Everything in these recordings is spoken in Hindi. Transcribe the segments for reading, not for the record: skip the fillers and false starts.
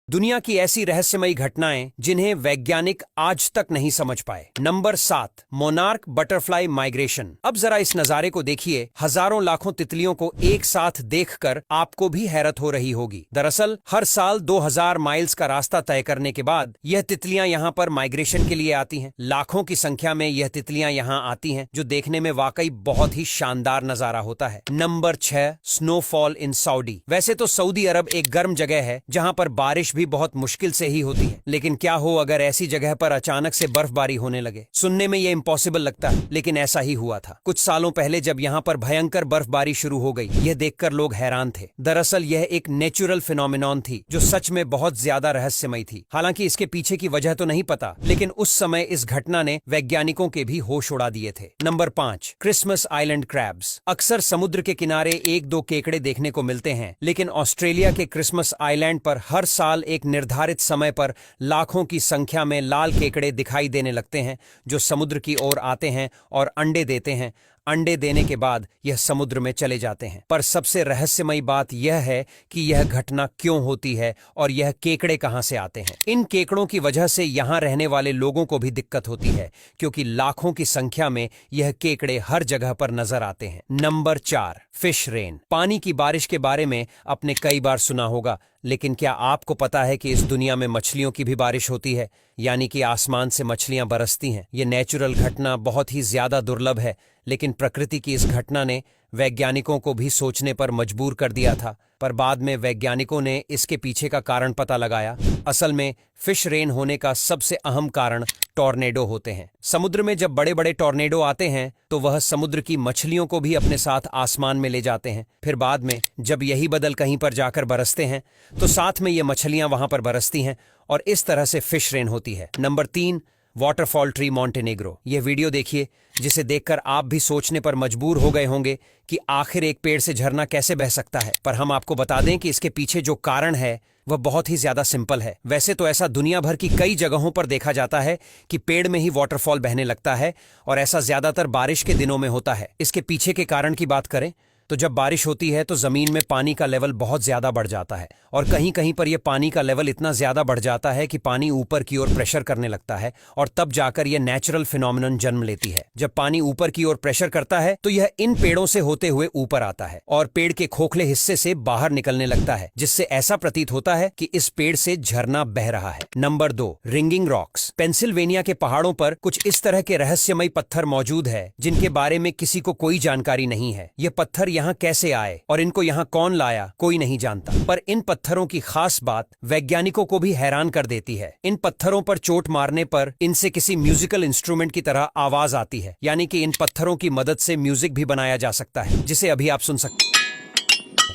दुनिया की ऐसी रहस्यमयी घटनाएं जिन्हें वैज्ञानिक आज तक नहीं समझ पाए। Number 7, monarch butterfly migration. अब जरा इस नजारे को देखिए। हजारों लाखों तितलियों को एक साथ देखकर आपको भी हैरत हो रही होगी। दरअसल हर साल 2000 माइल्स का रास्ता तय करने के बाद यह तितलियां यहाँ पर माइग्रेशन के लिए आती हैं। लाखों की संख्या में यह तितलियां यहाँ आती हैं, जो देखने में वाकई बहुत ही शानदार नजारा होता है। Number 6, snowfall in Saudi. वैसे तो सऊदी अरब एक गर्म जगह है जहाँ पर बारिश भी बहुत मुश्किल से ही होती है, लेकिन क्या हो अगर ऐसी जगह पर अचानक से बर्फबारी होने लगे। सुनने में यह इम्पॉसिबल लगता है, लेकिन ऐसा ही हुआ था। कुछ सालों पहले जब यहाँ पर भयंकर बर्फबारी शुरू हो गई, यह देखकर लोग हैरान थे। दरअसल यह एक नेचुरल फिनोमिनॉन थी जो सच में बहुत ज्यादा रहस्यमयी थी। हालांकि इसके पीछे की वजह तो नहीं पता, लेकिन उस समय इस घटना ने वैज्ञानिकों के भी होश उड़ा दिए थे। Number 5, Christmas island crabs. अक्सर समुद्र के किनारे एक दो केकड़े देखने को मिलते हैं, लेकिन ऑस्ट्रेलिया के क्रिसमस आइलैंड पर हर साल एक निर्धारित समय पर लाखों की संख्या में लाल केकड़े दिखाई देने लगते हैं, जो समुद्र की ओर आते हैं और अंडे देते हैं। अंडे देने के बाद यह समुद्र में चले जाते हैं। पर सबसे रहस्यमयी बात यह है कि यह घटना क्यों होती है और यह केकड़े कहां से आते हैं। इन केकड़ों की वजह से यहां रहने वाले लोगों को भी दिक्कत होती है, क्योंकि लाखों की संख्या में यह केकड़े हर जगह पर नजर आते हैं। Number 4, fish rain. पानी की बारिश के बारे में आपने कई बार सुना होगा, लेकिन क्या आपको पता है कि इस दुनिया में मछलियों की भी बारिश होती है, यानी कि आसमान से मछलियां बरसती हैं। ये नेचुरल घटना बहुत ही ज्यादा दुर्लभ है, लेकिन प्रकृति की इस घटना ने वैज्ञानिकों को भी सोचने पर मजबूर कर दिया था। पर बाद में वैज्ञानिकों ने इसके पीछे का कारण पता लगाया। असल में फिश रेन होने का सबसे अहम कारण टॉर्नेडो होते हैं। समुद्र में जब बड़े बड़े टॉर्नेडो आते हैं तो वह समुद्र की मछलियों को भी अपने साथ आसमान में ले जाते हैं। फिर बाद में जब यही बदल कहीं पर जाकर बरसते हैं तो साथ में ये मछलियां वहां पर बरसती हैं, और इस तरह से फिश रेन होती है। Number 3, waterfall tree Montenegro. यह वीडियो देखिए, जिसे देखकर आप भी सोचने पर मजबूर हो गए होंगे कि आखिर एक पेड़ से झरना कैसे बह सकता है। पर हम आपको बता दें कि इसके पीछे जो कारण है वह बहुत ही ज्यादा सिंपल है। वैसे तो ऐसा दुनिया भर की कई जगहों पर देखा जाता है कि पेड़ में ही वाटरफॉल बहने लगता है, और ऐसा ज्यादातर बारिश के दिनों में होता है। इसके पीछे के कारण की बात करें तो जब बारिश होती है तो जमीन में पानी का लेवल बहुत ज्यादा बढ़ जाता है, और कहीं कहीं पर यह पानी का लेवल इतना ज्यादा बढ़ जाता है कि पानी ऊपर की ओर प्रेशर करने लगता है, और तब जाकर यह नेचुरल फिनोमिनन जन्म लेती है। जब पानी ऊपर की ओर प्रेशर करता है तो यह इन पेड़ों से होते हुए ऊपर आता है और पेड़ के खोखले हिस्से से बाहर निकलने लगता है, जिससे ऐसा प्रतीत होता है कि इस पेड़ से झरना बह रहा है। Number 2, ringing rocks. पेंसिल्वेनिया के पहाड़ों पर कुछ इस तरह के रहस्यमयी पत्थर मौजूद है जिनके बारे में किसी को कोई जानकारी नहीं है। ये पत्थर यहाँ कैसे आए और इनको यहाँ कौन लाया, कोई नहीं जानता। पर इन पत्थरों की खास बात वैज्ञानिकों को भी हैरान कर देती है। इन पत्थरों पर चोट मारने पर इनसे किसी म्यूजिकल इंस्ट्रूमेंट की तरह आवाज आती है, यानी कि इन पत्थरों की मदद से म्यूजिक भी बनाया जा सकता है, जिसे अभी आप सुन सकते हैं।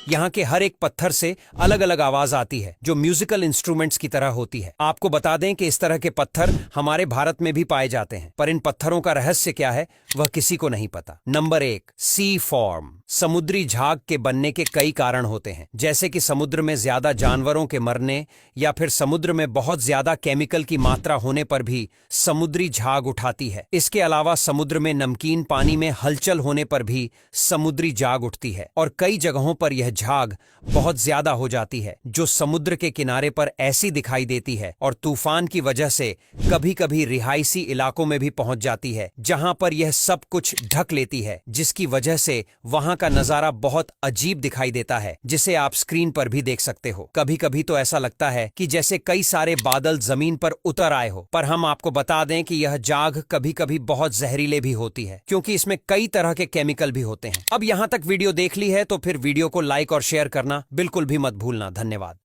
यहाँ के हर एक पत्थर से अलग अलग आवाज आती है, जो म्यूजिकल इंस्ट्रूमेंट्स की तरह होती है। आपको बता दें कि इस तरह के पत्थर हमारे भारत में भी पाए जाते हैं, पर इन पत्थरों का रहस्य क्या है वह किसी को नहीं पता। नंबर 1, सी फॉर्म। समुद्री झाग के बनने के कई कारण होते हैं, जैसे कि समुद्र में ज्यादा जानवरों के मरने या फिर समुद्र में बहुत ज्यादा केमिकल की मात्रा होने पर भी समुद्री झाग उठाती है। इसके अलावा समुद्र में नमकीन पानी में हलचल होने पर भी समुद्री झाग उठती है, और कई जगहों पर यह झाग बहुत ज्यादा हो जाती है, जो समुद्र के किनारे पर ऐसी दिखाई देती है और तूफान की वजह से कभी कभी रिहायशी इलाकों में भी पहुंच जाती है, जहां पर यह सब कुछ ढक लेती है, जिसकी वजह से वहां का नजारा बहुत अजीब दिखाई देता है, जिसे आप स्क्रीन पर भी देख सकते हो। कभी कभी तो ऐसा लगता है कि जैसे कई सारे बादल जमीन पर उतर आए हो। पर हम आपको बता दें कि यह झाग कभी कभी बहुत जहरीले भी होती है, क्योंकि इसमें कई तरह के केमिकल भी होते हैं। अब यहां तक वीडियो देख ली है तो फिर वीडियो को लाइक और शेयर करना बिल्कुल भी मत भूलना। धन्यवाद।